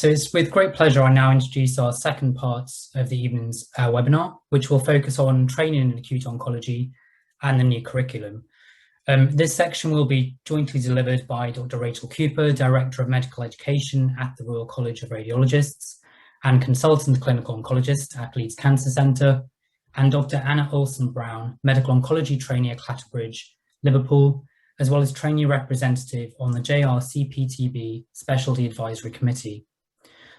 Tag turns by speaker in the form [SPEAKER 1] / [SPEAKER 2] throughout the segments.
[SPEAKER 1] So it's with great pleasure I now introduce our second part of the evening's webinar, which will focus on training in acute oncology and the new curriculum. This section will be jointly delivered by Dr. Rachel Cooper, Director of Medical Education at the Royal College of Radiologists and Consultant Clinical Oncologist at Leeds Cancer Centre, and Dr. Anna Olsson-Brown, Medical Oncology Trainee at Clatterbridge, Liverpool, as well as Trainee Representative on the JRCPTB Specialty Advisory Committee.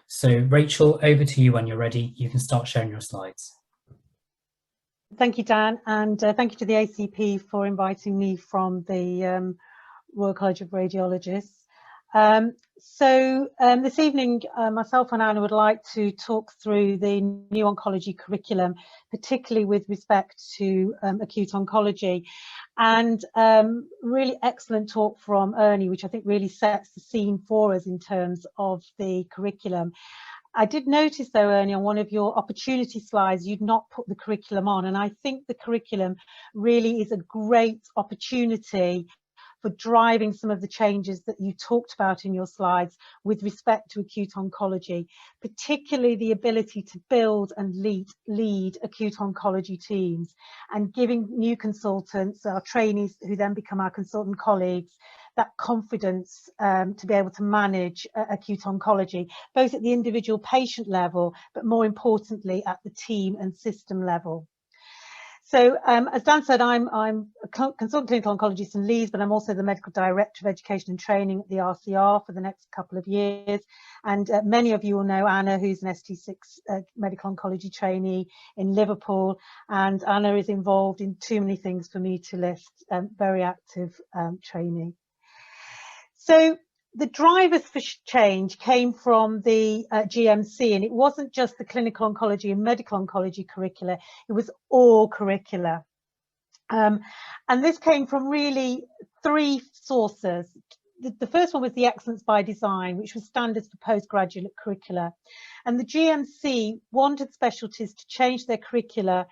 [SPEAKER 1] So Rachel, over to you when you're ready. You can start sharing your slides.
[SPEAKER 2] Thank you, Dan, and thank you to the ACP for inviting me from the Royal College of Radiologists. This evening, myself and Anna would like to talk through the new oncology curriculum, particularly with respect to acute oncology. And really excellent talk from Ernie, which I think really sets the scene for us in terms of the curriculum. I did notice though, Ernie, on one of your opportunity slides, you'd not put the curriculum on, and I think the curriculum really is a great opportunity for driving some of the changes that you talked about in your slides with respect to acute oncology, particularly the ability to build and lead acute oncology teams, and giving new consultants, our trainees who then become our consultant colleagues, that confidence to be able to manage acute oncology, both at the individual patient level, but more importantly at the team and system level. So as Dan said, I'm a consultant clinical oncologist in Leeds, but I'm also the Medical Director of Education and Training at the RCR for the next couple of years. And many of you will know Anna, who's an ST6 medical oncology trainee in Liverpool. And Anna is involved in too many things for me to list, very active trainee. So the drivers for change came from the GMC, and it wasn't just the clinical oncology and medical oncology curricula, it was all curricula. And this came from really three sources. The first one was the Excellence by Design, which was standards for postgraduate curricula. And the GMC wanted specialties to change their curricula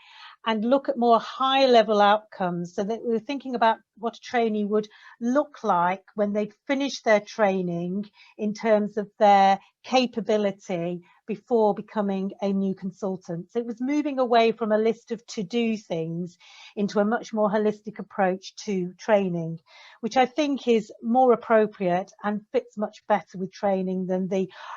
[SPEAKER 2] and look at more high level outcomes, so that we were thinking about what a trainee would look like when they'd finished their training in terms of their capability before becoming a new consultant. So it was moving away from a list of to-do things into a much more holistic approach to training, which I think is more appropriate and fits much better with training than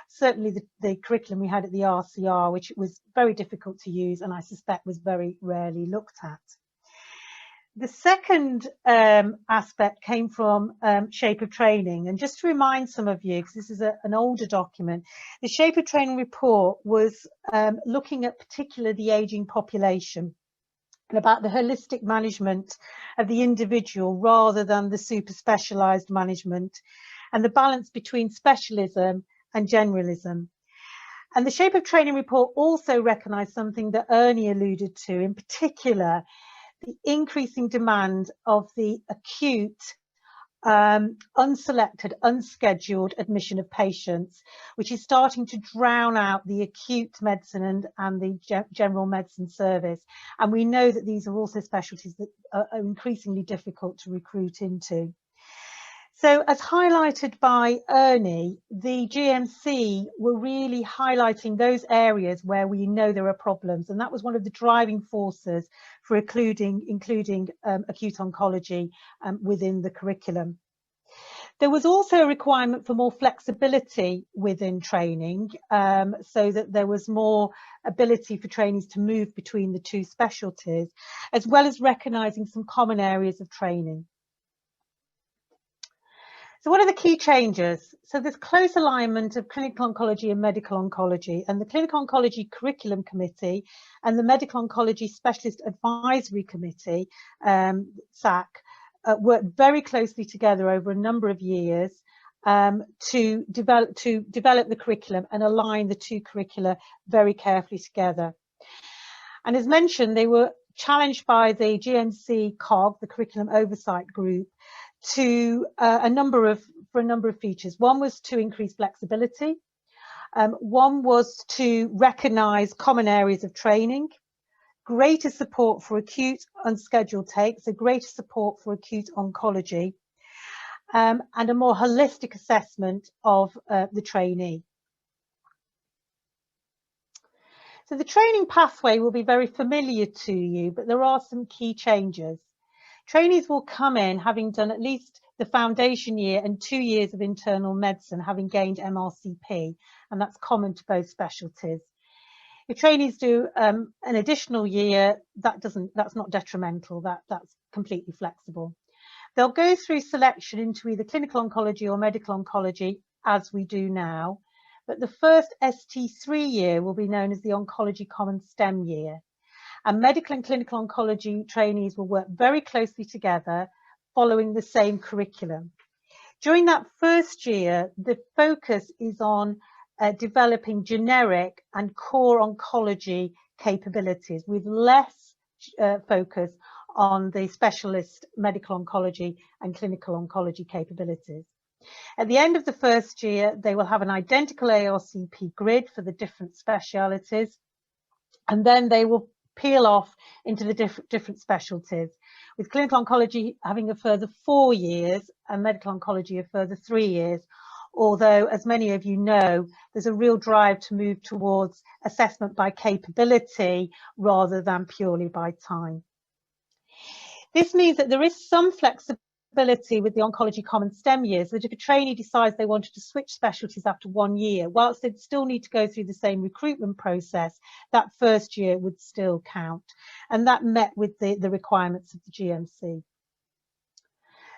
[SPEAKER 2] certainly the curriculum we had at the RCR, which was very difficult to use and I suspect was very rarely looked at. The second aspect came from Shape of Training, and just to remind some of you, because this is an older document, the Shape of Training report was looking at particularly the ageing population and about the holistic management of the individual rather than the super specialised management, and the balance between specialism and generalism. And the Shape of Training report also recognised something that Ernie alluded to, in particular, the increasing demand of the acute, unselected, unscheduled admission of patients, which is starting to drown out the acute medicine and the general medicine service. And we know that these are also specialties that are increasingly difficult to recruit into. So as highlighted by Ernie, the GMC were really highlighting those areas where we know there are problems, and that was one of the driving forces for including acute oncology within the curriculum. There was also a requirement for more flexibility within training, so that there was more ability for trainees to move between the two specialties, as well as recognising some common areas of training. So what are the key changes? So there's close alignment of clinical oncology and medical oncology, and the Clinical Oncology Curriculum Committee and the Medical Oncology Specialist Advisory Committee, SAC, worked very closely together over a number of years to develop the curriculum and align the two curricula very carefully together. And as mentioned, they were challenged by the GMC COG, the Curriculum Oversight Group, to a number of features. One was to increase flexibility. One was to recognise common areas of training, greater support for acute unscheduled takes, so greater support for acute oncology, and a more holistic assessment of the trainee. So the training pathway will be very familiar to you, but there are some key changes. Trainees will come in having done at least the foundation year and 2 years of internal medicine, having gained MRCP, and that's common to both specialties. If trainees do an additional year, that's not detrimental, that's completely flexible. They'll go through selection into either clinical oncology or medical oncology, as we do now, but the first ST3 year will be known as the Oncology Common STEM year. And medical and clinical oncology trainees will work very closely together, following the same curriculum. During that first year, the focus is on developing generic and core oncology capabilities, with less focus on the specialist medical oncology and clinical oncology capabilities. At the end of the first year, they will have an identical ARCP grid for the different specialities, and then they will peel off into the different specialties, with clinical oncology having a further 4 years and medical oncology a further 3 years. Although, as many of you know, there's a real drive to move towards assessment by capability rather than purely by time. This means that there is some flexibility with the Oncology Common STEM years, that if a trainee decides they wanted to switch specialties after 1 year, whilst they'd still need to go through the same recruitment process, that first year would still count. And that met with the requirements of the GMC.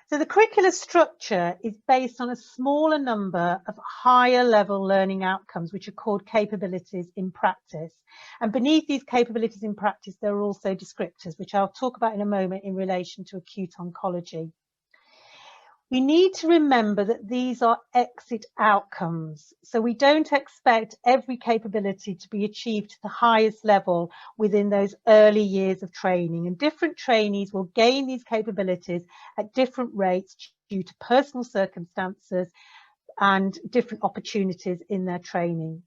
[SPEAKER 2] So the curricular structure is based on a smaller number of higher level learning outcomes, which are called capabilities in practice. And beneath these capabilities in practice, there are also descriptors, which I'll talk about in a moment in relation to acute oncology. We need to remember that these are exit outcomes. So we don't expect every capability to be achieved to the highest level within those early years of training. And different trainees will gain these capabilities at different rates due to personal circumstances and different opportunities in their training.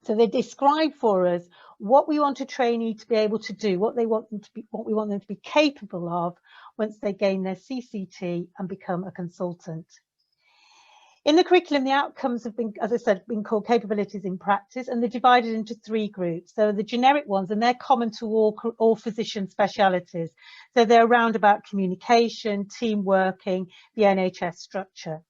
[SPEAKER 2] So they describe for us what we want a trainee to be able to do, what we want them to be capable of once they gain their CCT and become a consultant. In the curriculum, the outcomes have been, as I said, been called capabilities in practice, and they're divided into 3 groups. So the generic ones, and they're common to all physician specialities. So they're around about communication, team working, the NHS structure.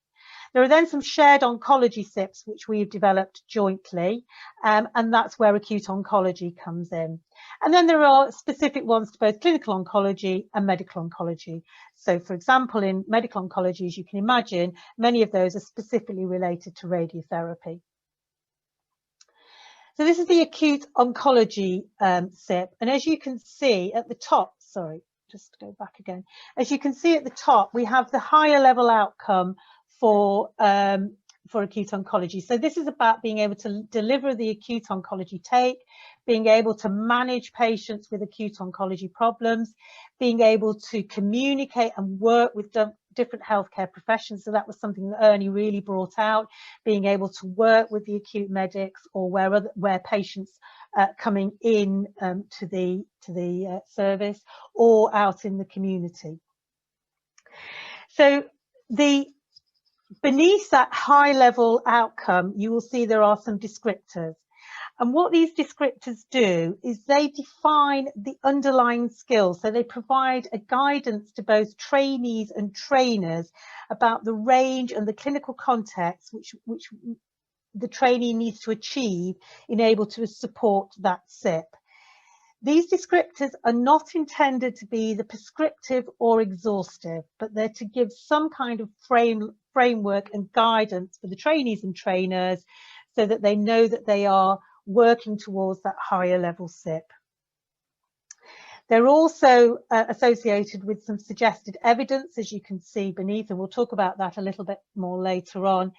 [SPEAKER 2] There are then some shared oncology SIPs, which we've developed jointly, and that's where acute oncology comes in. And then there are specific ones to both clinical oncology and medical oncology. So, for example, in medical oncology, as you can imagine, many of those are specifically related to radiotherapy. So this is the acute oncology SIP, and as you can see at the top, sorry, just go back again. As you can see at the top, we have the higher level outcome for acute oncology. So this is about being able to deliver the acute oncology take, being able to manage patients with acute oncology problems, being able to communicate and work with different healthcare professions. So that was something that Ernie really brought out, being able to work with the acute medics, or where patients coming in to the service, or out in the community. So beneath that high level outcome, you will see there are some descriptors. And what these descriptors do is they define the underlying skills. So they provide a guidance to both trainees and trainers about the range and the clinical context which the trainee needs to achieve in able to support that SIP. These descriptors are not intended to be the prescriptive or exhaustive, but they're to give some kind of framework and guidance for the trainees and trainers so that they know that they are working towards that higher level SIP. They're also associated with some suggested evidence, as you can see beneath, and we'll talk about that a little bit more later on.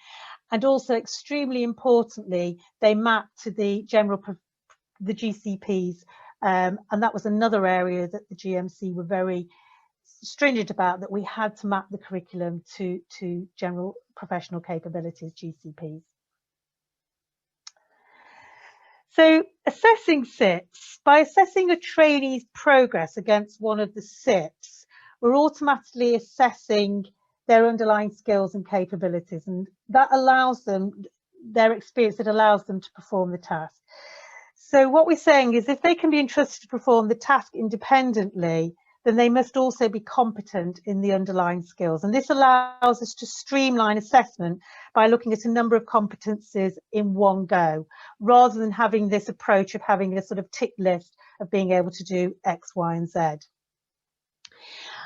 [SPEAKER 2] And also, extremely importantly, they map to the the GCPs, and that was another area that the GMC were very stringent about, that we had to map the curriculum to general professional capabilities, GCPs. So assessing SIPs, by assessing a trainee's progress against one of the SIPs, we're automatically assessing their underlying skills and capabilities, and that allows them, their experience, that allows them to perform the task. So what we're saying is if they can be entrusted to perform the task independently, then they must also be competent in the underlying skills. And this allows us to streamline assessment by looking at a number of competencies in one go, rather than having this approach of having a sort of tick list of being able to do X, Y, and Z.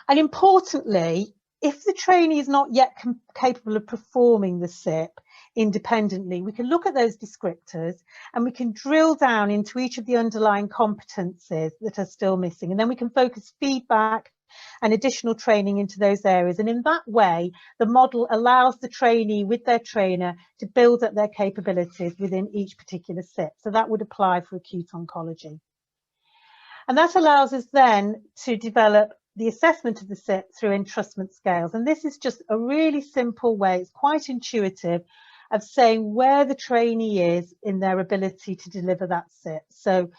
[SPEAKER 2] And importantly, if the trainee is not yet capable of performing the SIP independently, we can look at those descriptors and we can drill down into each of the underlying competencies that are still missing. And then we can focus feedback and additional training into those areas. And in that way, the model allows the trainee with their trainer to build up their capabilities within each particular SIP. So that would apply for acute oncology. And that allows us then to develop the assessment of the SIP through entrustment scales. And this is just a really simple way, it's quite intuitive, of saying where the trainee is in their ability to deliver that SIP. So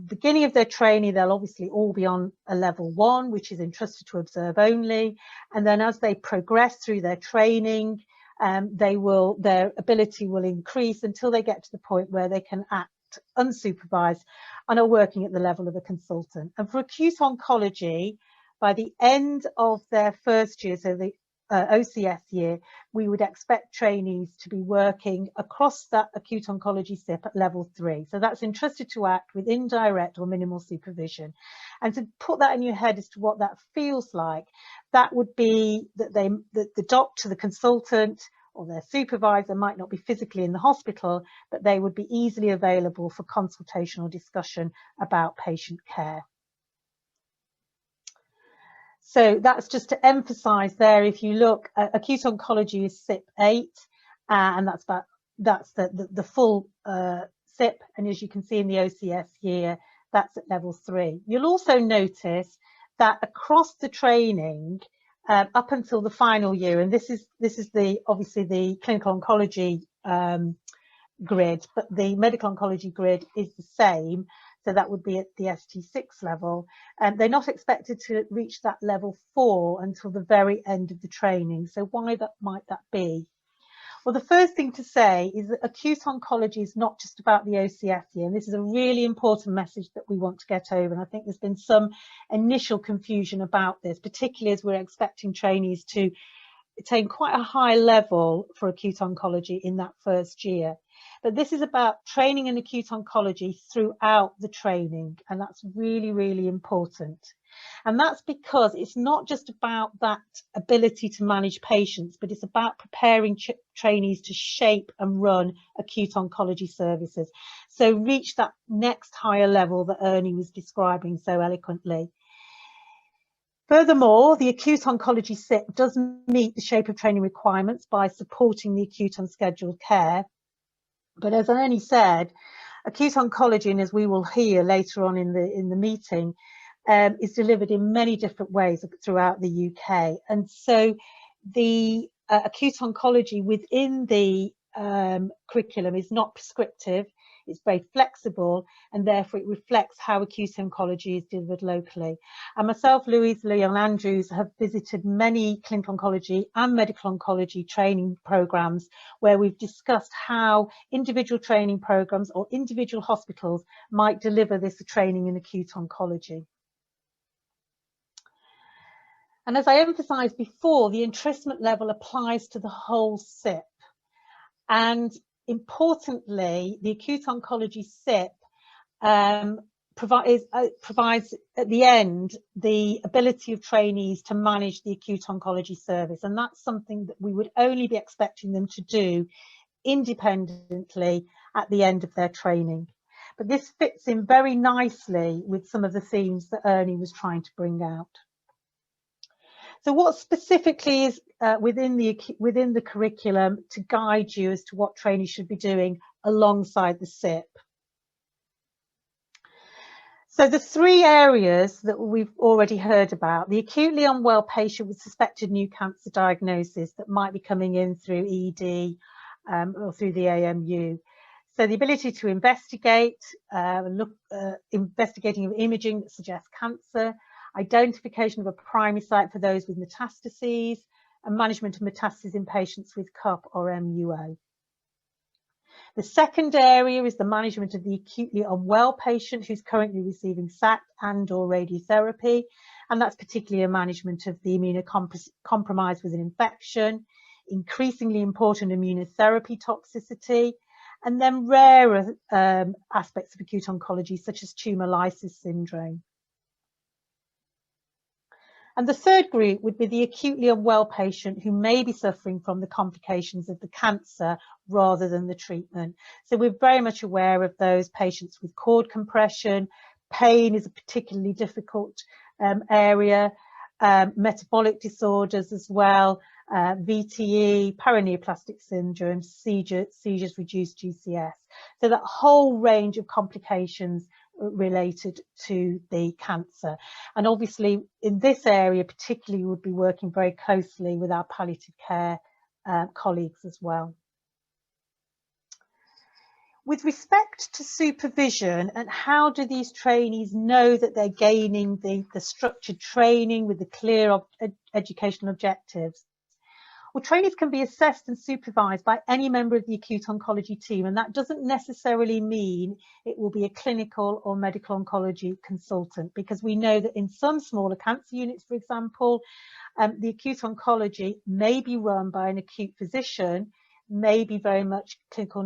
[SPEAKER 2] beginning of their training, they'll obviously all be on a level 1, which is entrusted to observe only. And then as they progress through their training, their ability will increase until they get to the point where they can act unsupervised and are working at the level of a consultant. And for acute oncology, by the end of their first year, so the OCS year, we would expect trainees to be working across that acute oncology SIP at level 3. So that's entrusted to act with indirect or minimal supervision. And to put that in your head as to what that feels like, that would be that the doctor, the consultant, or their supervisor might not be physically in the hospital, but they would be easily available for consultation or discussion about patient care. So that's just to emphasize there, if you look, acute oncology is SIP 8, and that's the full SIP, and as you can see in the OCS year, that's at level 3. You'll also notice that across the training, up until the final year, and this is obviously the clinical oncology grid, but the medical oncology grid is the same, so that would be at the ST6 level, and they're not expected to reach that level 4 until the very end of the training. So why might that be? Well, the first thing to say is that acute oncology is not just about the OCS year, and this is a really important message that we want to get over. And I think there's been some initial confusion about this, particularly as we're expecting trainees to attain quite a high level for acute oncology in that first year. But this is about training in acute oncology throughout the training, and that's really, really important. And that's because it's not just about that ability to manage patients, but it's about preparing trainees to shape and run acute oncology services. So reach that next higher level that Ernie was describing so eloquently. Furthermore, the acute oncology SIP does meet the shape of training requirements by supporting the acute unscheduled care. But as Ernie said, acute oncology, and as we will hear later on in the meeting, is delivered in many different ways throughout the UK. And so the acute oncology within the curriculum is not prescriptive, it's very flexible, and therefore it reflects how acute oncology is delivered locally. And myself, Louise Leon Andrews, have visited many clinical oncology and medical oncology training programs where we've discussed how individual training programs or individual hospitals might deliver this training in acute oncology. And as I emphasised before, the entrustment level applies to the whole SIP. And importantly, the acute oncology SIP provides at the end the ability of trainees to manage the acute oncology service. And that's something that we would only be expecting them to do independently at the end of their training. But this fits in very nicely with some of the themes that Ernie was trying to bring out. So what specifically is within the curriculum to guide you as to what trainees should be doing alongside the SIP? So the 3 areas that we've already heard about: the acutely unwell patient with suspected new cancer diagnosis that might be coming in through ED or through the AMU. So the ability to investigate, investigating of imaging that suggests cancer, identification of a primary site for those with metastases, and management of metastases in patients with CUP or MUO. The second area is the management of the acutely unwell patient who's currently receiving SAC and/or radiotherapy, and that's particularly a management of the immunocompromised with an infection, increasingly important immunotherapy toxicity, and then rarer aspects of acute oncology such as tumor lysis syndrome. And the third group would be the acutely unwell patient who may be suffering from the complications of the cancer rather than the treatment. So we're very much aware of those patients with cord compression. Pain is a particularly difficult area, metabolic disorders as well, VTE, paraneoplastic syndrome, seizures, reduced GCS. So that whole range of complications related to the cancer. And obviously in this area particularly, we would be working very closely with our palliative care colleagues as well. With respect to supervision and how do these trainees know that they're gaining the structured training with the clear educational objectives? Well, trainees can be assessed and supervised by any member of the acute oncology team, and that doesn't necessarily mean it will be a clinical or medical oncology consultant, because we know that in some smaller cancer units, for example, the acute oncology may be run by an acute physician, may be very much clinical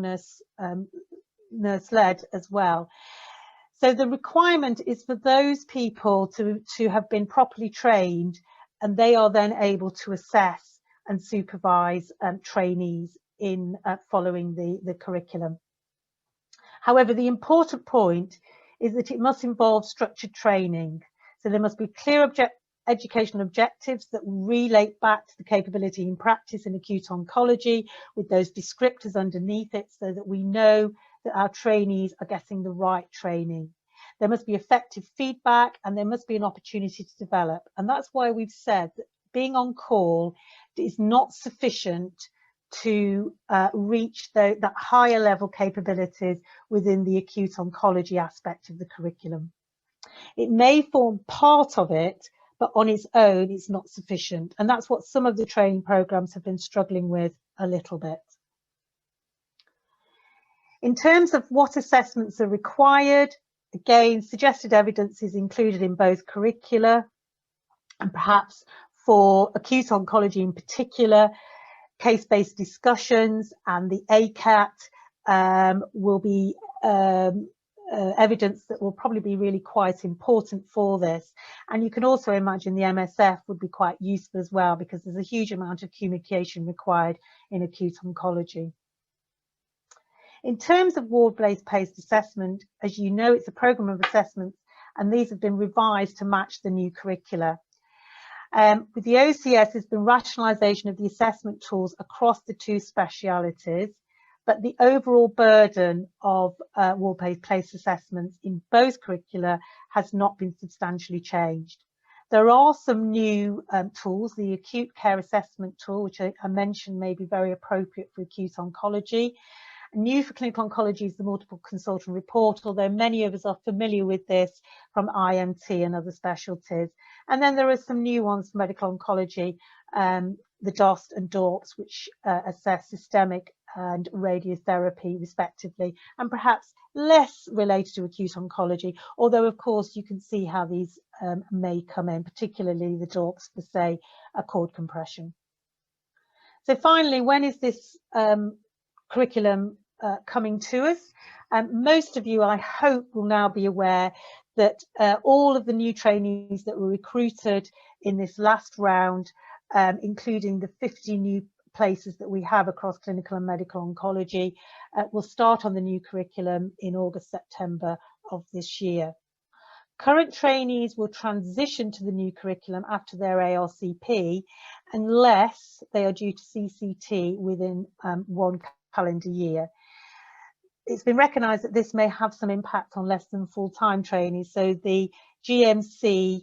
[SPEAKER 2] nurse-led as well. So the requirement is for those people to have been properly trained, and they are then able to assess and supervise trainees in following the curriculum. However, the important point is that it must involve structured training. So there must be clear educational objectives that relate back to the capability in practice in acute oncology with those descriptors underneath it, so that we know that our trainees are getting the right training. There must be effective feedback, and there must be an opportunity to develop. And that's why we've said that being on call is not sufficient to reach that higher level capabilities within the acute oncology aspect of the curriculum. It may form part of it, but on its own, it's not sufficient. And that's what some of the training programs have been struggling with a little bit. In terms of what assessments are required, again, suggested evidence is included in both curricula, and perhaps for acute oncology in particular, case-based discussions and the ACAT will be evidence that will probably be really quite important for this. And you can also imagine the MSF would be quite useful as well, because there's a huge amount of communication required in acute oncology. In terms of ward-based assessment, as you know, it's a programme of assessments, and these have been revised to match the new curricula. With the OCS, there's been rationalisation of the assessment tools across the two specialities, but the overall burden of ward-based assessments in both curricula has not been substantially changed. There are some new tools, the acute care assessment tool, which I mentioned may be very appropriate for acute oncology. New for clinical oncology is the multiple consultant report, although many of us are familiar with this from IMT and other specialties. And then there are some new ones for medical oncology, the DOST and DORPS, which assess systemic and radiotherapy respectively, and perhaps less related to acute oncology, although of course you can see how these may come in, particularly the DORPS for, say, a cord compression. So finally, when is this curriculum coming to us? Most of you, I hope, will now be aware that all of the new trainees that were recruited in this last round, including the 50 new places that we have across clinical and medical oncology, will start on the new curriculum in August, September of this year. Current trainees will transition to the new curriculum after their ARCP, unless they are due to CCT within 1 calendar year. It's been recognised that this may have some impact on less than full-time trainees, so the GMC,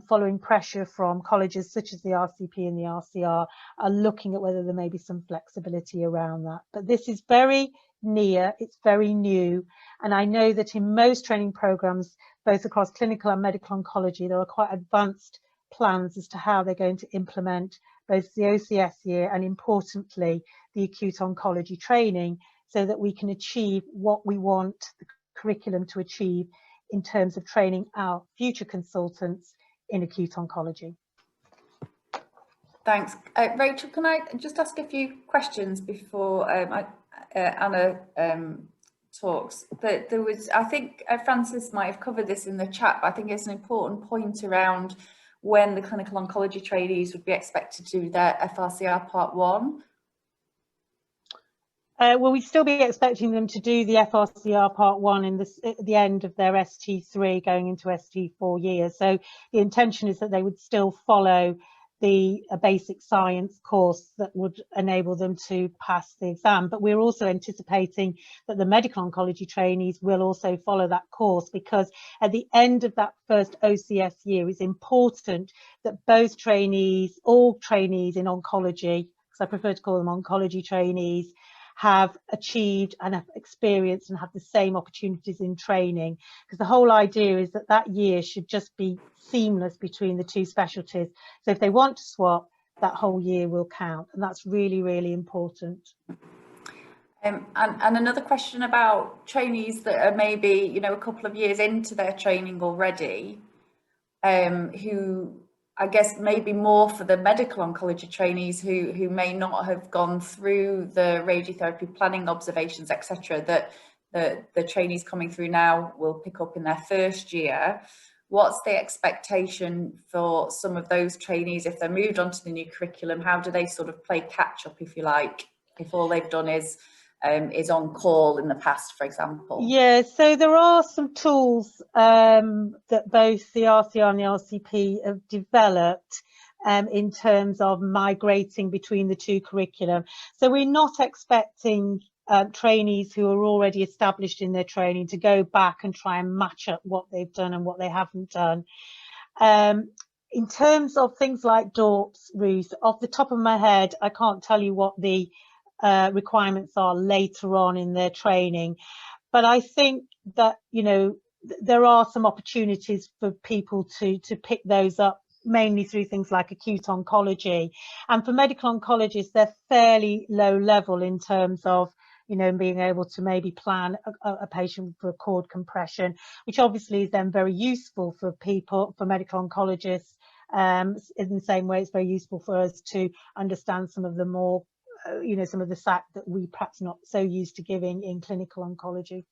[SPEAKER 2] following pressure from colleges such as the RCP and the RCR, are looking at whether there may be some flexibility around that. But this is very near, it's very new, and I know that in most training programmes, both across clinical and medical oncology, there are quite advanced plans as to how they're going to implement both the OCS year and, importantly, the acute oncology training so that we can achieve what we want the curriculum to achieve in terms of training our future consultants in acute oncology.
[SPEAKER 3] Thanks. Rachel, can I just ask a few questions before Anna talks? There was, I think Francis might have covered this in the chat, but I think it's an important point around when the clinical oncology trainees would be expected to do their FRCR Part 1.
[SPEAKER 2] Well, we'd still be expecting them to do the FRCR Part 1 at the end of their ST3 going into ST4 years. So the intention is that they would still follow the basic science course that would enable them to pass the exam. But we're also anticipating that the medical oncology trainees will also follow that course, because at the end of that first OCS year, it's important that both trainees, all trainees in oncology, because I prefer to call them oncology trainees, have achieved and have experienced and have the same opportunities in training, because the whole idea is that that year should just be seamless between the two specialties. So if they want to swap, that whole year will count, and that's really, really important.
[SPEAKER 3] And another question about trainees that are maybe, you know, a couple of years into their training already, who I guess maybe more for the medical oncology trainees who may not have gone through the radiotherapy planning observations, etc., that the trainees coming through now will pick up in their first year. What's the expectation for some of those trainees if they're moved onto the new curriculum? How do they sort of play catch up, if you like, if all they've done is on call in the past, for example?
[SPEAKER 2] Yeah, so there are some tools that both the RCR and the RCP have developed in terms of migrating between the two curriculum. So we're not expecting trainees who are already established in their training to go back and try and match up what they've done and what they haven't done. In terms of things like DORPs, Ruth, off the top of my head, I can't tell you what the requirements are later on in their training, but I think that, you know, there are some opportunities for people to pick those up, mainly through things like acute oncology. And for medical oncologists, they're fairly low level in terms of, you know, being able to maybe plan a patient for a cord compression, which obviously is then very useful for people, for medical oncologists, in the same way it's very useful for us to understand some of the more you know, some of the SAC that we perhaps not so used to giving in clinical oncology.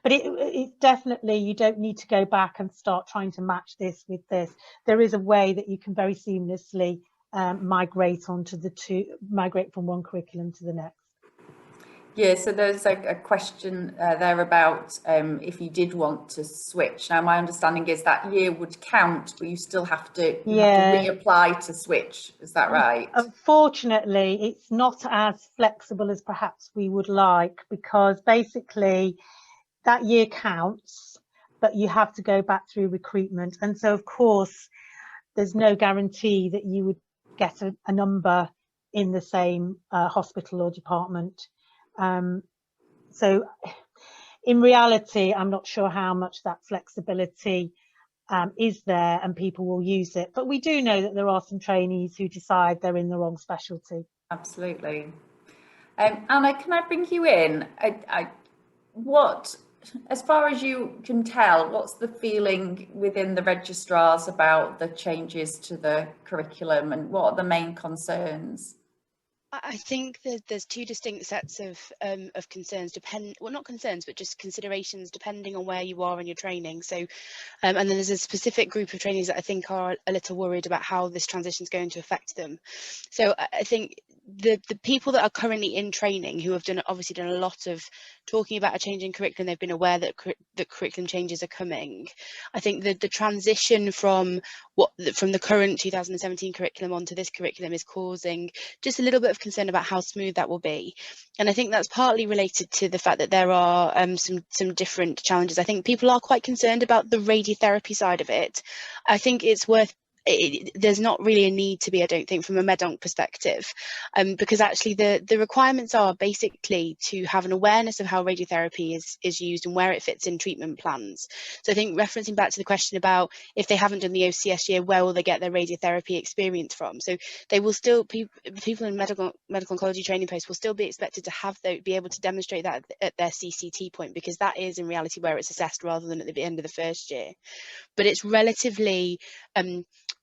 [SPEAKER 2] But it's definitely, you don't need to go back and start trying to match this with this. There is a way that you can very seamlessly migrate onto the two, migrate from one curriculum to the next. Yeah,
[SPEAKER 3] so there's a question there about if you did want to switch. Now, my understanding is that year would count, but you still have to, have to reapply to switch. Is that right?
[SPEAKER 2] Unfortunately, it's not as flexible as perhaps we would like, because basically that year counts, but you have to go back through recruitment. And so, of course, there's no guarantee that you would get a number in the same hospital or department. So in reality, I'm not sure how much that flexibility is there and people will use it. But we do know that there are some trainees who decide they're in the wrong specialty.
[SPEAKER 3] Absolutely. Anna, can I bring you in? What, as far as you can tell, what's the feeling within the registrars about the changes to the curriculum, and what are the main concerns?
[SPEAKER 4] I think that there's two distinct sets of concerns, well, not concerns, but just considerations depending on where you are in your training. So, and then there's a specific group of trainees that I think are a little worried about how this transition is going to affect them. So I think the people that are currently in training, who have obviously done a lot of talking about a change in curriculum, they've been aware that the curriculum changes are coming. I think that the transition from the current 2017 curriculum onto this curriculum is causing just a little bit of concern about how smooth that will be. And I think that's partly related to the fact that there are some different challenges. I think people are quite concerned about the radiotherapy side of it. I think it's worth there's not really a need to be, I don't think, from a med-onc perspective, because actually the requirements are basically to have an awareness of how radiotherapy is used and where it fits in treatment plans. So I think referencing back to the question about if they haven't done the OCS year, where will they get their radiotherapy experience from? So they will still, people in medical oncology training posts will still be expected to have be able to demonstrate that at their CCT point, because that is in reality where it's assessed rather than at the end of the first year. But it's relatively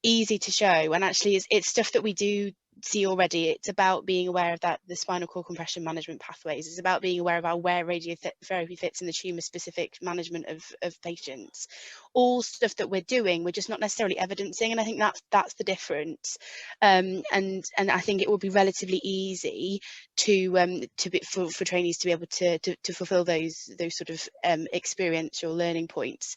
[SPEAKER 4] easy to show, and actually it's stuff that we do see already. It's about being aware of the spinal cord compression management pathways. It's about being aware of where radiotherapy fits in the tumour specific management of patients. All stuff that we're doing, we're just not necessarily evidencing, and I think that's the difference. And I think it will be relatively easy for trainees to be able to fulfil those sort of experiential learning points.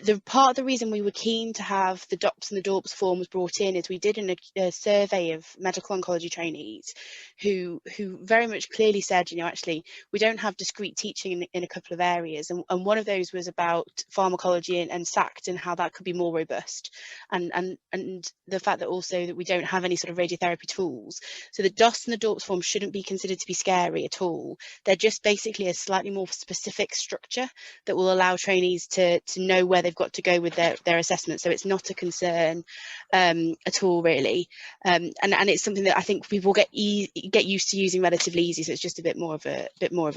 [SPEAKER 4] The part of the reason we were keen to have the DOPS and the DORPS forms brought in is we did a survey of medical oncology trainees who very much clearly said, actually, we don't have discrete teaching in a couple of areas. And one of those was about pharmacology and SACT and how that could be more robust. And the fact that also that we don't have any sort of radiotherapy tools. So the DOS and the DORPS forms shouldn't be considered to be scary at all. They're just basically a slightly more specific structure that will allow trainees to know where they've got to go with their assessment. So it's not a concern at all, really, and it's something that I think people get used to using relatively easy. So it's just a bit more of a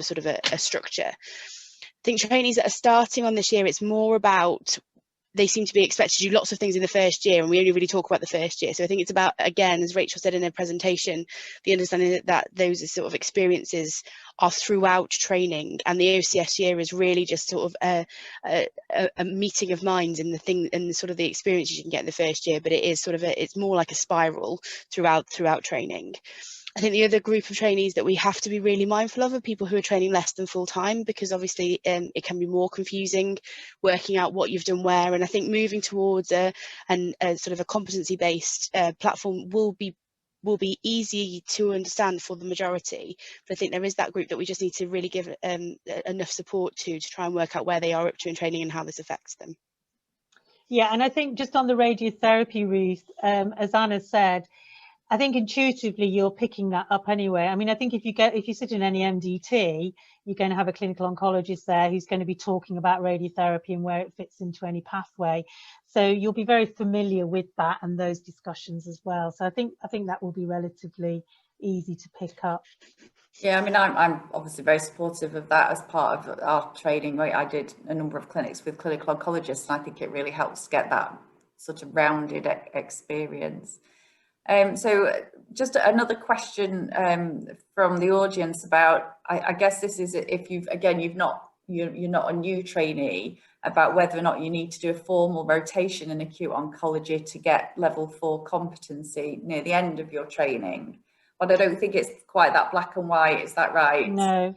[SPEAKER 4] sort of a structure. I think trainees that are starting on this year, it's more about, they seem to be expected to do lots of things in the first year, and we only really talk about the first year. So I think it's about, again, as Rachel said in her presentation, the understanding that those sort of experiences are throughout training, and the OCS year is really just sort of a meeting of minds in the thing and sort of the experiences you can get in the first year. But it is sort of it's more like a spiral throughout training. I think the other group of trainees that we have to be really mindful of are people who are training less than full time, because obviously it can be more confusing working out what you've done where. And I think moving towards a sort of a competency based platform will be easy to understand for the majority. But I think there is that group that we just need to really give enough support to try and work out where they are up to in training and how this affects them.
[SPEAKER 2] Yeah, and I think just on the radiotherapy, Ruth, as Anna said, I think intuitively you're picking that up anyway. I mean, I think if you sit in any MDT, you're going to have a clinical oncologist there who's going to be talking about radiotherapy and where it fits into any pathway. So you'll be very familiar with that and those discussions as well. So I think that will be relatively easy to pick up.
[SPEAKER 3] Yeah, I mean, I'm obviously very supportive of that as part of our training. I did a number of clinics with clinical oncologists, and I think it really helps get that sort of rounded experience. So just another question from the audience about, I guess this is if you're not a new trainee, about whether or not you need to do a formal rotation in acute oncology to get level 4 competency near the end of your training. But I don't think it's quite that black and white. Is that right?
[SPEAKER 2] No,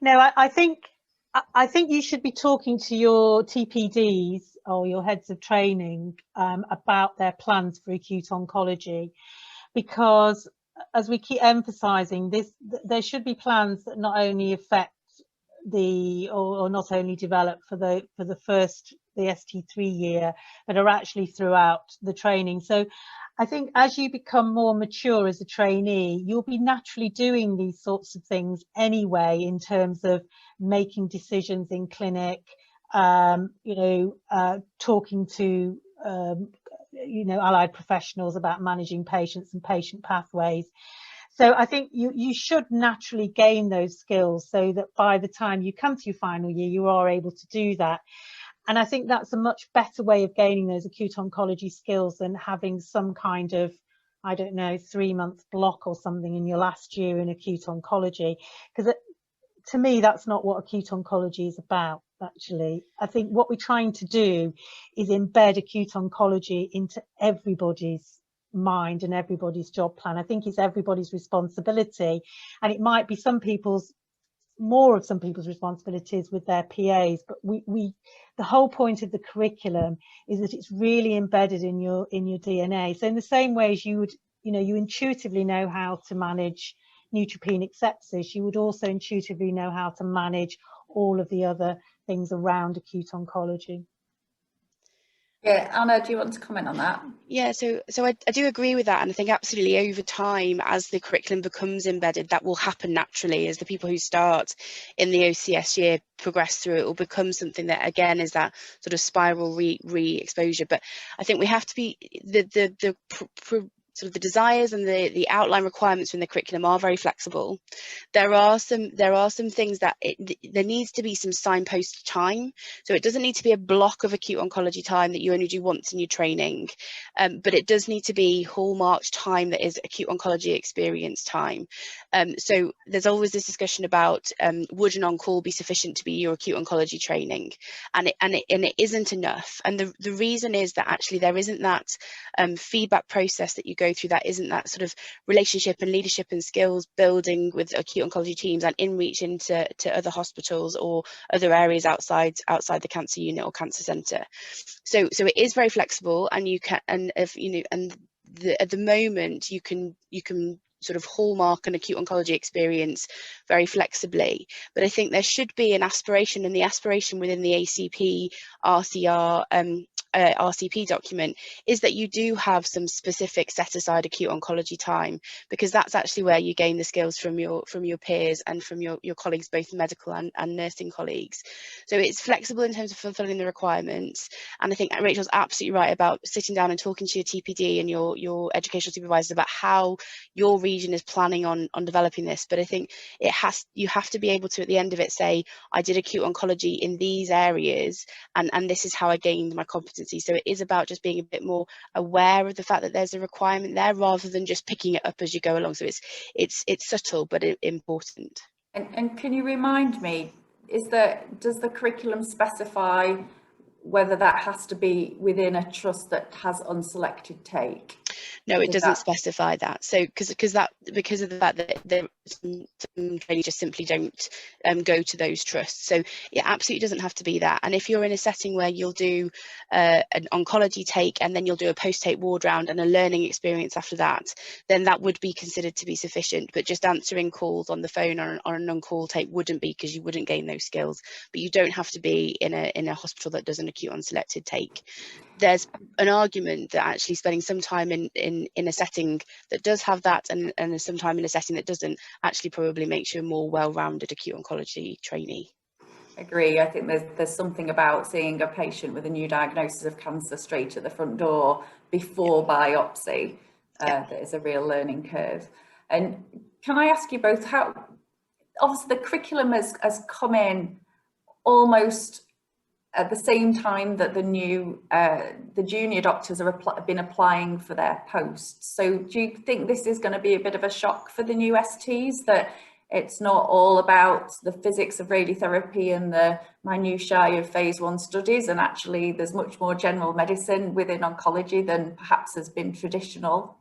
[SPEAKER 2] I think you should be talking to your TPDs or your heads of training about their plans for acute oncology, because as we keep emphasising this, there should be plans that not only affect or not only develop for the ST3 year, but are actually throughout the training. So I think as you become more mature as a trainee, you'll be naturally doing these sorts of things anyway, in terms of making decisions in clinic, talking to allied professionals about managing patients and patient pathways. So I think you should naturally gain those skills so that by the time you come to your final year, you are able to do that. And I think that's a much better way of gaining those acute oncology skills than having some kind of, 3-month block or something in your last year in acute oncology. Because to me, that's not what acute oncology is about, actually. I think what we're trying to do is embed acute oncology into everybody's mind and everybody's job plan. I think it's everybody's responsibility, and it might be more of some people's responsibilities with their PAs, but the whole point of the curriculum is that it's really embedded in your DNA. So in the same way as you would, you intuitively know how to manage neutropenic sepsis, you would also intuitively know how to manage all of the other things around acute oncology.
[SPEAKER 3] Yeah, Anna, do you want to comment on that?
[SPEAKER 4] Yeah, so I do agree with that, and I think absolutely over time, as the curriculum becomes embedded, that will happen naturally as the people who start in the OCS year progress through. It will become something that again is that sort of spiral re-exposure. But I think we have to be sort of the desires and the outline requirements in the curriculum are very flexible. There are some things that there needs to be some signpost time. So it doesn't need to be a block of acute oncology time that you only do once in your training, but it does need to be hallmarked time that is acute oncology experience time. So there's always this discussion about would an on-call be sufficient to be your acute oncology training, and it isn't enough. And the reason is that actually there isn't that feedback process that you go through, that isn't that sort of relationship and leadership and skills building with acute oncology teams and in reach into other hospitals or other areas outside the cancer unit or cancer centre. So it is very flexible, and you can, and if you know, and at the moment you can sort of hallmark an acute oncology experience very flexibly. But I think there should be an aspiration, and the aspiration within the ACP RCR RCP document is that you do have some specific set aside acute oncology time, because that's actually where you gain the skills from your peers and from your colleagues, both medical and nursing colleagues. So it's flexible in terms of fulfilling the requirements. And I think Rachel's absolutely right about sitting down and talking to your TPD and your educational supervisors about how your region is planning on developing this. But I think you have to be able to at the end of it say, I did acute oncology in these areas, and this is how I gained my competency. So it is about just being a bit more aware of the fact that there's a requirement there, rather than just picking it up as you go along. So it's subtle but important.
[SPEAKER 3] And can you remind me, does the curriculum specify whether that has to be within a trust that has unselected take?
[SPEAKER 4] No, it doesn't specify that. So because of the fact that some trainees just simply don't go to those trusts. So it absolutely doesn't have to be that. And if you're in a setting where you'll do an oncology take and then you'll do a post-take ward round and a learning experience after that, then that would be considered to be sufficient. But just answering calls on the phone on an on-call take wouldn't be, because you wouldn't gain those skills. But you don't have to be in a hospital that does an acute unselected take. There's an argument that actually spending some time in a setting that does have that and some time in a setting that doesn't actually probably makes you a more well-rounded acute oncology trainee.
[SPEAKER 3] Agree. I think there's something about seeing a patient with a new diagnosis of cancer straight at the front door before biopsy that is a real learning curve. And can I ask you both, how obviously the curriculum has come in almost at the same time that the junior doctors have been applying for their posts. So do you think this is going to be a bit of a shock for the new STs, that it's not all about the physics of radiotherapy and the minutiae of phase 1 studies, and actually there's much more general medicine within oncology than perhaps has been traditional?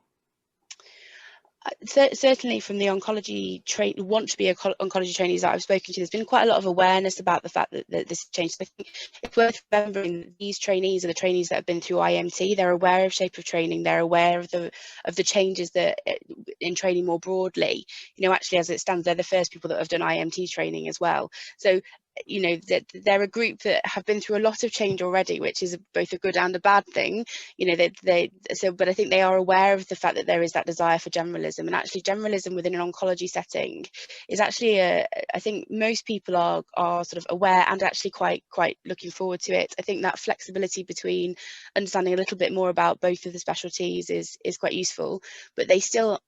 [SPEAKER 4] Certainly from the oncology oncology trainees that I've spoken to, there's been quite a lot of awareness about the fact that this changed. I think it's worth remembering these trainees are the trainees that have been through IMT. They're aware of shape of training. They're aware of the changes that in training more broadly. You know, actually as it stands, they're the first people that have done IMT training as well. So you know, that they're a group that have been through a lot of change already, which is both a good and a bad thing. You know, but I think they are aware of the fact that there is that desire for generalism, and actually generalism within an oncology setting is actually I think most people are sort of aware and actually quite looking forward to it. I think that flexibility between understanding a little bit more about both of the specialties is quite useful, but they still,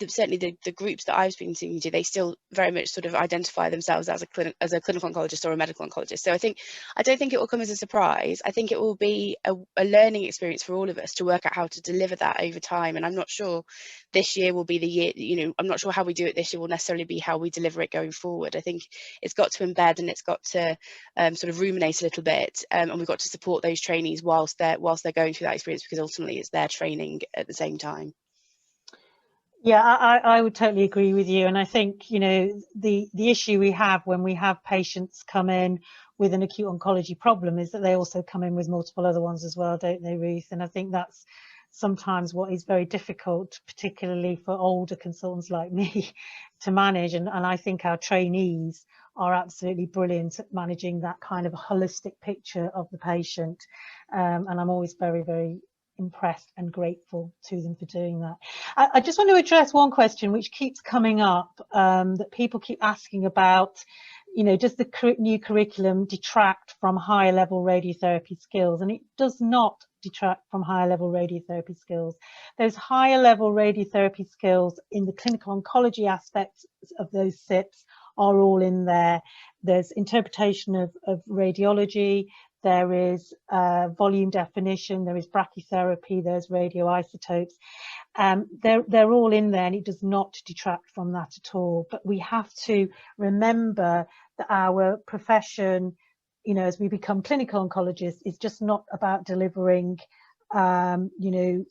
[SPEAKER 4] certainly the groups that I've been speaking to, they still very much sort of identify themselves as a clinical oncologist or a medical oncologist. So I don't think it will come as a surprise. I think it will be a learning experience for all of us to work out how to deliver that over time. And I'm not sure this year will be the year, you know, I'm not sure how we do it this year will necessarily be how we deliver it going forward. I think it's got to embed, and it's got to sort of ruminate a little bit, and we've got to support those trainees whilst they're going through that experience, because ultimately it's their training at the same time.
[SPEAKER 2] Yeah, I would totally agree with you. And I think, you know, the issue we have when we have patients come in with an acute oncology problem is that they also come in with multiple other ones as well, don't they, Ruth? And I think that's sometimes what is very difficult, particularly for older consultants like me, to manage. And I think our trainees are absolutely brilliant at managing that kind of holistic picture of the patient. And I'm always very, very impressed and grateful to them for doing that. I just want to address one question which keeps coming up, that people keep asking about. You know, does the new curriculum detract from higher level radiotherapy skills? And it does not detract from higher level radiotherapy skills. Those higher level radiotherapy skills in the clinical oncology aspects of those SIPs are all in there. There's interpretation of radiology, there is volume definition, there is brachytherapy, there's radioisotopes. They're all in there, and it does not detract from that at all. But we have to remember that our profession, you know, as we become clinical oncologists, is just not about delivering you know,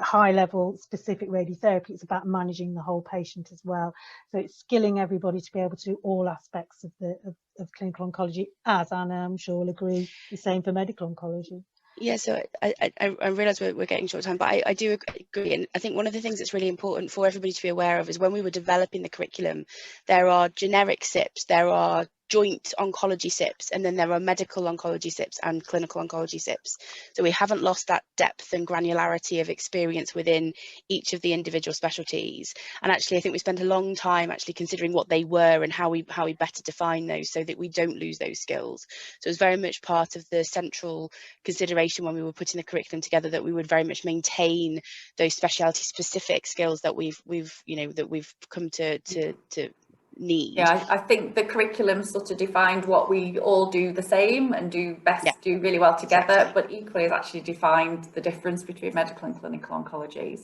[SPEAKER 2] high level specific radiotherapy. It's about managing the whole patient as well. So it's skilling everybody to be able to do all aspects of clinical oncology, as Anna, I'm sure, will agree, the same for medical oncology.
[SPEAKER 4] Yeah, so I realise we're getting short time, but I do agree. And I think one of the things that's really important for everybody to be aware of is when we were developing the curriculum, there are generic SIPs, there are joint oncology SIPs, and then there are medical oncology SIPs and clinical oncology SIPs. So we haven't lost that depth and granularity of experience within each of the individual specialties. And actually, I think we spent a long time actually considering what they were and how we better define those so that we don't lose those skills. So it's very much part of the central consideration when we were putting the curriculum together, that we would very much maintain those specialty specific skills that we've you know, that we've come to need.
[SPEAKER 3] Yeah, I think the curriculum sort of defined what we all do the same and do really well together, exactly. But equally has actually defined the difference between medical and clinical oncologies.